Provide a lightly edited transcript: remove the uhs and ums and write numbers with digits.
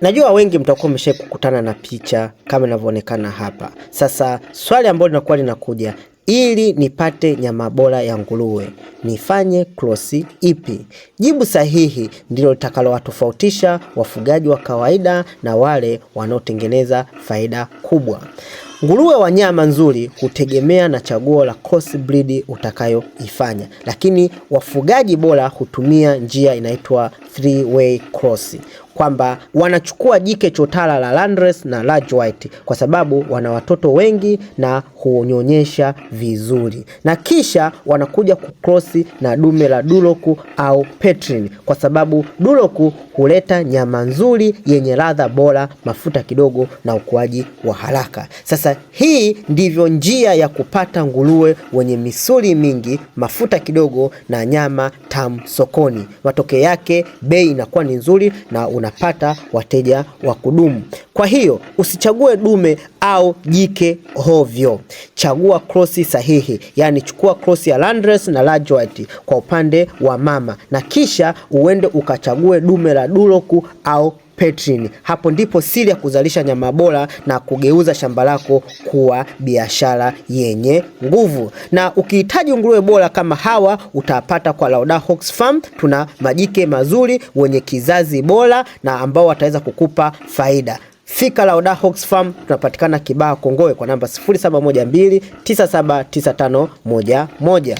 Najua wengi mtakuwa mmeshakutana na picha kama inavyoonekana hapa. Sasa swali ambalo linakuwa linakuja, ili nipate nyama bora ya nguruwe nifanye cross ipi? Jibu sahihi ndilo litakalowatofautisha wafugaji wa kawaida na wale wanaotengeneza faida kubwa. Nguruwe wa nyama nzuri hutegemea na chaguo la cross breed utakayoifanya, lakini wafugaji bora hutumia njia inaitwa 3-way cross, kwamba wanachukua jike chotara la Landrace na large white kwa sababu wana watoto wengi na huonyonyesha vizuri, na kisha wanakuja kukrosi na dume la Duroc au Petrine kwa sababu Duroc huleta nyama nzuri yenye ladha bora, mafuta kidogo na ukuaji wa haraka. Sasa hii ndivyo njia ya kupata nguruwe wenye misuli mingi, mafuta kidogo na nyama tamu sokoni. Matokeo yake bei inakuwa ni nzuri na unapata wateja wa kudumu. Kwa hiyo usichague dume au jike hovyo. Chagua krosi sahihi, yani chukua krosi ya Landrace na large white kwa upande wa mama, na kisha uende ukachague dume la Duroc au Petrine. Hapo ndipo siri ya kuzalisha nyama bora na kugeuza shamba lako kuwa biashara yenye nguvu. Na ukihitaji nguruwe bora kama hawa utapata kwa Lauda Hox Farm. Tuna majike mazuri wenye kizazi bora na ambao wataweza kukupa faida. Fika Lauda Hox Farm, tunapatikana Kibaha Kongowe kwa namba 0712 979511.